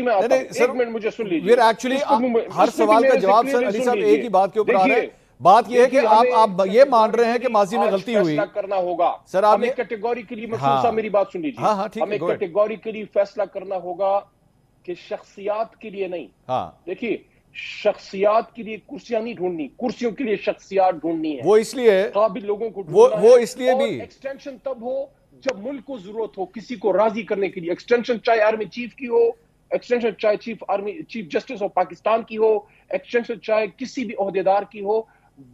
मैं आता हूं, सर, एक मिनट मुझे सुन लीजिए। वीर एक्चुअली हर सवाल का जवाब सर अली साहब एक ही बात के ऊपर आ रहा है। बात यह है कि आप ये मान रहे हैं कि माजी में गलती हुई, फैसला करना होगा सर आप हमें ये कैटेगोरिकली। मशहूर हाँ साहब मेरी बात सुन लीजिए। हाँ हाँ ठीक है, हमें गो अहेड। कैटेगोरिकली फैसला करना होगा कि शख्सियात के लिए नहीं। हाँ देखिए, शख्सियात के लिए कुर्सियां नहीं ढूंढनी, कुर्सियों के लिए शख्सियात ढूंढनी है, वो इसलिए काबिल लोगों को वो ढूंढना वो है। इसलिए भी और एक्सटेंशन तब हो जब मुल्क को जरूरत हो किसी को राजी करने के लिए। एक्सटेंशन चाहे आर्मी चीफ की हो, एक्सटेंशन चाहे चीफ जस्टिस ऑफ पाकिस्तान की हो, एक्सटेंशन चाहे किसी भी ओहदेदार की हो,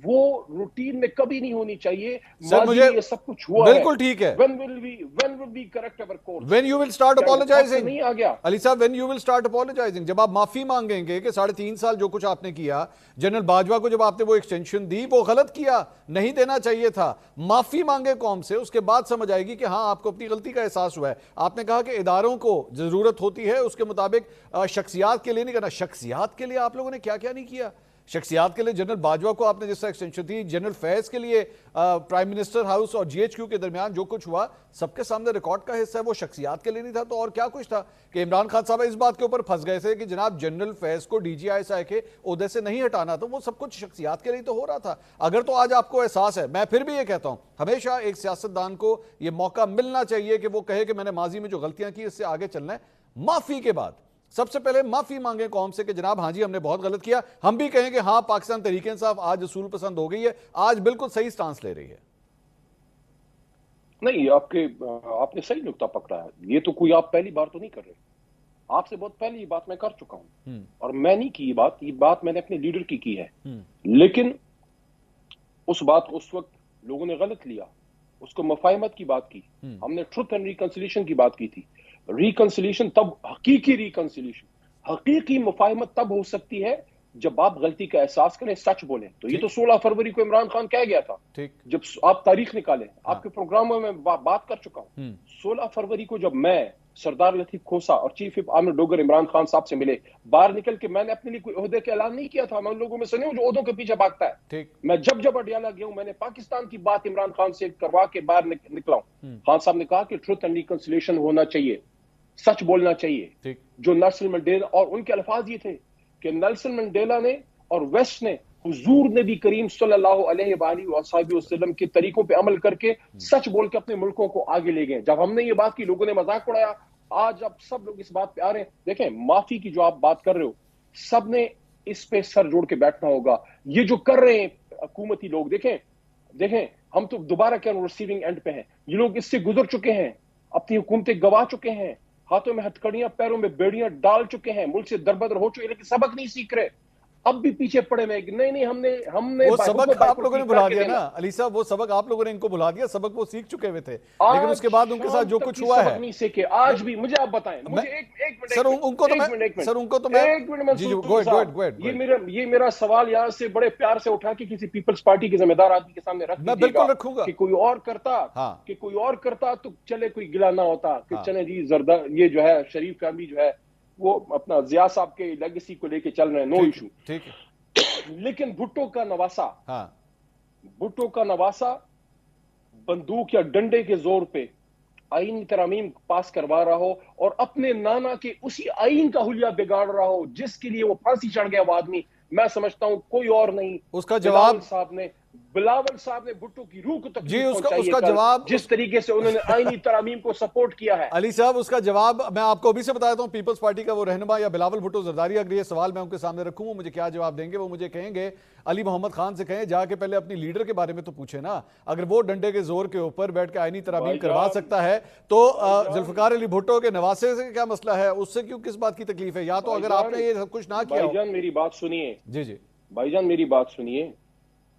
वो रूटीन में कभी नहीं होनी चाहिए। सर माजी मुझे में ये सब कुछ हुआ है। बिल्कुल ठीक है। when will we correct our course? When you will start क्या वो वक्त apologizing, नहीं आ गया? अली साहब, when you will start apologizing, जब आप माफी मांगेंगे कि 3.5 साल जो कुछ आपने किया, जनरल बाजवा को जब आपने वो एक्सटेंशन दी वो गलत किया, नहीं देना चाहिए था, माफी मांगे कौम से, उसके बाद समझ आएगी कि हाँ आपको अपनी गलती का एहसास हुआ है। आपने कहा कि इदारों को जरूरत होती है उसके मुताबिक शख्सियात के लिए नहीं करना। शख्सियात के लिए आप लोगों ने क्या क्या नहीं किया? शख्सियात के लिए जनरल बाजवा को आपने जिस तरह एक्सटेंशन दी, जनरल फैज के लिए प्राइम मिनिस्टर हाउस और जीएचक्यू के दरमियान जो कुछ हुआ सबके सामने रिकॉर्ड का हिस्सा है, वो शख्सियात के लिए नहीं था तो और क्या कुछ था? कि इमरान खान साहब इस बात के ऊपर फंस गए थे कि जनाब जनरल फैज को डीजीआईएसआई के ओहदे से नहीं हटाना, तो वो सब कुछ शख्सियात के लिए तो हो रहा था। अगर तो आज आपको एहसास है, मैं फिर भी ये कहता हूं हमेशा एक सियासतदान को ये मौका मिलना चाहिए कि वो कहे कि मैंने माजी में जो गलतियां की इससे आगे चलना है। माफी के बाद सबसे पहले माफी मांगे कौम से कि जनाब हाँ जी हमने बहुत गलत किया। हम भी कहें कि हाँ पाकिस्तान तहरीक इंसाफ आज असूल पसंद हो गई है, आज बिल्कुल सही स्टांस ले रही है। नहीं, आपने सही नुक्ता पकड़ा है। ये तो कोई आप पहली बार तो नहीं कर रहे, आपसे बहुत पहले ये बात मैं कर चुका हूं। और मैं नहीं की ये बात मैंने अपने लीडर की है। लेकिन उस बात उस वक्त लोगों ने गलत लिया, उसको मफाहमत की बात की। हमने ट्रुथ एंड रिकंसिलिएशन की बात की थी। रिकंसिलिएशन तब हकीकी रिकंसिलिएशन, हकीकी मुफाहमत तब हो सकती है जब आप गलती का एहसास करें, सच बोलें। तो ये तो 16 फरवरी को इमरान खान कह गया था। जब आप तारीख निकालें, आपके प्रोग्रामों में बात कर चुका हूं। 16 फरवरी को जब मैं सरदार लतीफ खोसा और चीफ विप आमिर डोगर इमरान खान साहब से मिले, बाहर निकल के मैंने अपने लिए कोई ओहदे का ऐलान नहीं किया था। मैं उन लोगों में से नहीं हूं जो ओहदों के पीछे भागता है। मैं जब अडियाला गया हूं, मैंने पाकिस्तान की बात इमरान खान से करवा के बाहर निकला हूं। खान साहब ने कहा कि ट्रुथ एंड रिकंसिलिएशन होना चाहिए, सच बोलना चाहिए। जो नेल्सन मंडेला, और उनके अल्फाज ये थे कि नेल्सन मंडेला ने और वेस्ट ने हुजूर नबी करीम सल्लल्लाहु अलैहि वसल्लम के तरीकों पे अमल करके सच बोल के अपने मुल्कों को आगे ले गए। जब हमने ये बात की, लोगों ने मजाक उड़ाया। आज अब सब लोग इस बात पे आ रहे हैं। देखें, माफी की जो आप बात कर रहे हो, सब ने इस पे सर जोड़ के बैठना होगा। ये जो कर रहे हैं हुकूमती लोग, देखें हम तो दोबारा क्या रिसीविंग एंड पे हैं। ये लोग इससे गुजर चुके हैं, अपनी हुकूमतें गवा चुके हैं, हाथों में हथकड़ियां पैरों में बेड़ियां डाल चुके हैं, मुल्क से दरबदर हो चुके हैं, लेकिन सबक नहीं सीख रहे। अब भी पीछे पड़े में नहीं हमने वो सबक आप लोगों ने भुला दिया ना अली साहब, वो सबक आप लोगों ने इनको भुला दिया। सबक वो सीख चुके हुए थे, लेकिन उसके बाद उनके साथ जो कुछ हुआ है नहीं सीखे। आज भी मुझे आप बताएं, मुझे एक मिनट सर, उनको तो मैं एक मिनट ये मेरा सवाल यहाँ से बड़े प्यार से उठा के किसी पीपल्स पार्टी के जिम्मेदार आदमी के सामने रख मैं बिल्कुल रखूंगा। कि कोई और करता तो चले, कोई गिला ना होता कि चले जी जरदा ये जो है शरीफ फैमिली जो है वो अपना जिया साहब के लेगेसी को लेके चल रहे हैं, नो इशू, ठीक है। लेकिन भुट्टो का नवासा बंदूक या डंडे के जोर पे आईनी तरमीम पास करवा रहा हो और अपने नाना के उसी आईन का हुलिया बिगाड़ रहा हो जिसके लिए वो फांसी चढ़ गया वो आदमी, मैं समझता हूं कोई और नहीं, उसका जवाब बिलावल साहब ने भुट्टो की रूह को जी उसका जवाब जिस तरीके से उन्होंने आईनी तरमीम को सपोर्ट किया है। अली साहब, उसका जवाब मैं आपको अभी से बताता हूं। पीपल्स पार्टी का वो रहनुमा या बिलावल भुट्टो जरदारी, अगर ये सवाल मैं उनके सामने रखूं वो मुझे क्या जवाब देंगे? वो मुझे कहेंगे अली मोहम्मद खान से कहें जाके पहले अपनी लीडर के बारे में तो पूछे ना। अगर वो डंडे के जोर के ऊपर बैठ के आईनी तरमीम करवा सकता है तो जुल्फिकार अली भुट्टो के नवासे से क्या मसला है? उससे क्यों किस बात की तकलीफ है? या तो अगर आपने ये सब कुछ ना किया। भाईजान मेरी बात सुनिए, जी भाईजान मेरी बात सुनिए।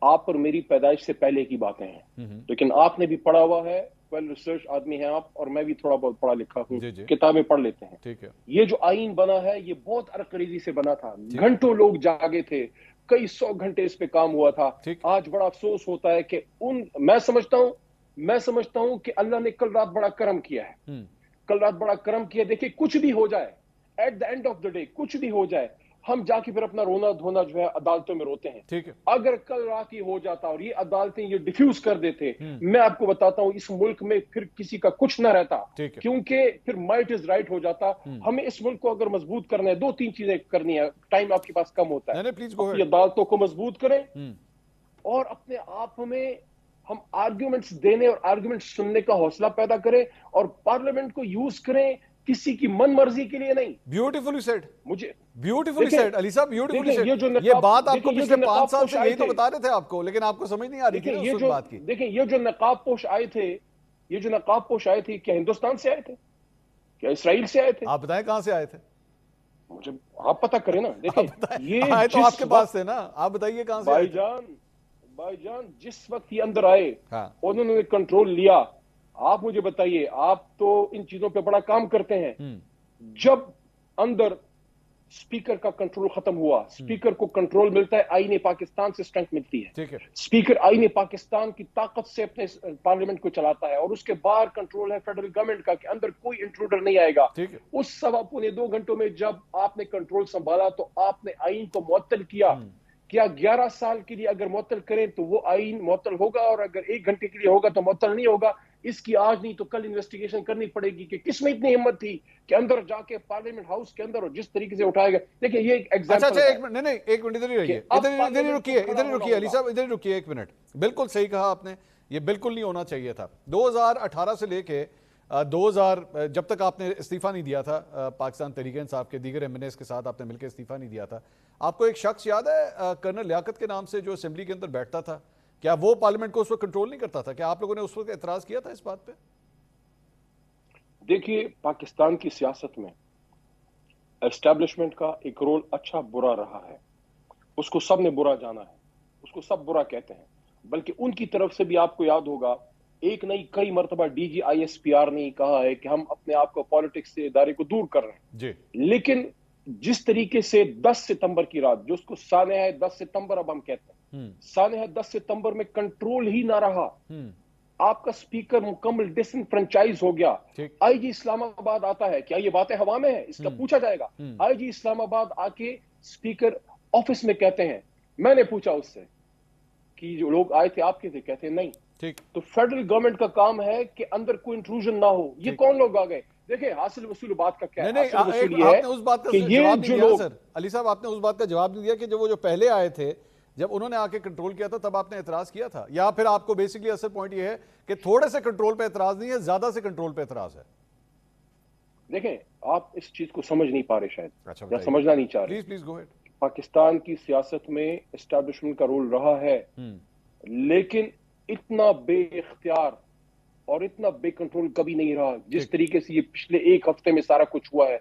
आप और मेरी पैदाइश से पहले की बातें हैं, लेकिन आपने भी पढ़ा हुआ है, वेल रिसर्च आदमी है आप, और मैं भी थोड़ा बहुत पढ़ा लिखा हूँ, किताबें पढ़ लेते हैं। ठीक है। ये जो आईन बना है ये बहुत अरकरेजी से बना था, घंटों लोग जागे थे, कई 100 घंटे इस पे काम हुआ था। आज बड़ा अफसोस होता है कि मैं समझता हूं कि अल्लाह ने कल रात बड़ा करम किया है, कल रात बड़ा करम किया। देखिए कुछ भी हो जाए, at the end of the day कुछ भी हो जाए, हम जाके फिर अपना रोना धोना जो है अदालतों में रोते हैं। ठीक है। अगर कल रात ही हो जाता और ये अदालतें ये डिफ्यूज कर देते, मैं आपको बताता हूं इस मुल्क में फिर किसी का कुछ ना रहता, क्योंकि फिर माइट इज राइट हो जाता। हमें इस मुल्क को अगर मजबूत करना है, 2-3 चीजें करनी है, टाइम आपके पास कम होता है। अपनी अदालतों को मजबूत करें और अपने आप में हम आर्ग्यूमेंट्स देने और आर्ग्यूमेंट्स सुनने का हौसला पैदा करें और पार्लियामेंट को यूज करें किसी की मन मर्जी के लिए नहीं। ब्यूटीफुली सेड, मुझे ब्यूटीफुली सेड अली साहब, ब्यूटीफुली सेड। ये बात आपको पिछले 5 साल से यही तो बता रहे थे आपको, लेकिन आपको समझ नहीं आ रही थी उस बात की। देखिए ये जो नकाबपोश आए थे, क्या हिंदुस्तान से आए थे, क्या इसराइल से आए थे? आप बताएं कहां से आए थे, मुझे आप पता करें ना। देखिए ये आए तो आपके पास थे ना, आप बताइए कहां से भाईजान जिस वक्त ये अंदर आए, हाँ। उन्होंने कंट्रोल लिया। आप मुझे बताइए, आप तो इन चीजों पे बड़ा काम करते हैं। जब अंदर स्पीकर का कंट्रोल खत्म हुआ, स्पीकर को कंट्रोल मिलता है, आईने पाकिस्तान से स्ट्रेंथ मिलती है। ठीक है। स्पीकर आईने पाकिस्तान की ताकत से अपने पार्लियामेंट को चलाता है और उसके बाहर कंट्रोल है फेडरल गवर्नमेंट का कि अंदर कोई इंट्रूडर नहीं आएगा। उस 1.25 घंटों में जब आपने कंट्रोल संभाला तो आपने आईन को मुअत्तल किया। क्या 11 साल के लिए अगर मुअत्तल करें तो वो आईन मुअत्तल होगा, और अगर 1 घंटे के लिए होगा तो मुअत्तल नहीं होगा? इसकी आज नहीं तो कल इन्वेस्टिगेशन करनी पड़ेगी कि किसमें इतनी हिम्मत थी कि अंदर जाके पार्लियामेंट हाउस के अंदर और जिस तरीके से उठाएगा। देखिए ये एक एग्जांपल। अच्छा, एक मिनट, नहीं एक मिनट, इधर ही रहिए, इधर ही रुकिए अली साहब, इधर ही रुकिए 1 मिनट। बिल्कुल सही कहा आपने, ये बिल्कुल नहीं होना चाहिए था। 2018 से लेके 2000 जब तक आपने इस्तीफा नहीं दिया था, पाकिस्तान तहरीक इंसाफ के दीगर एमएनएस के साथ आपने मिलकर इस्तीफा नहीं दिया था, आपको एक शख्स याद है कर्नल लियाकत के नाम से जो असेंबली के अंदर बैठता था? क्या वो पार्लियामेंट को उस वक्त कंट्रोल नहीं करता था? क्या आप लोगों ने उस वक्त एतराज किया था इस बात पे? देखिए पाकिस्तान की सियासत में एस्टैब्लिशमेंट का एक रोल अच्छा बुरा रहा है, उसको सब ने बुरा जाना है, उसको सब बुरा कहते हैं। बल्कि उनकी तरफ से भी आपको याद होगा एक नहीं कई मरतबा डीजी ISPR ने कहा है कि हम अपने आप को पॉलिटिक्स से इदारे को दूर कर रहे हैं जी। लेकिन जिस तरीके से 10 सितंबर की रात, जो उसको सानेहा है 10 सितंबर अब हम कहते हैं, सानेहा 10 सितंबर में कंट्रोल ही ना रहा। आपका स्पीकर मुकम्मल डिसइंफ्रेंचाइज हो गया। IG इस्लामाबाद आता है, क्या ये बातें हवा में है? इसका पूछा जाएगा। IG इस्लामाबाद आके स्पीकर ऑफिस में कहते हैं, मैंने पूछा उससे कि जो लोग आए थे आपके थे, कहते हैं नहीं। ठीक, तो फेडरल गवर्नमेंट का काम है कि अंदर कोई इंट्रूजन ना हो। ये कौन लोग आ गए? देखिए हासिल वसूल बात का क्या है? नहीं, आपने उस बात का जवाब नहीं दिया सर। अली साहब आपने उस बात का जवाब नहीं दिया कि जो वो जो पहले आए थे, जब उन्होंने आके कंट्रोल किया था तब आपने एतराज किया था, या फिर आपको बेसिकली असल पॉइंट ये है कि थोड़े से कंट्रोल पे एतराज नहीं है, ज्यादा से कंट्रोल पे एतराज है? देखें आप इस चीज को समझ नहीं पा रहे शायद, या समझना नहीं चाह रहे। Please go ahead. पाकिस्तान की सियासत में एस्टैब्लिशमेंट का रोल रहा है, लेकिन इतना बेइख्तियार और इतना बेकंट्रोल कभी नहीं रहा जिस तरीके से ये पिछले 1 हफ्ते में सारा कुछ हुआ है।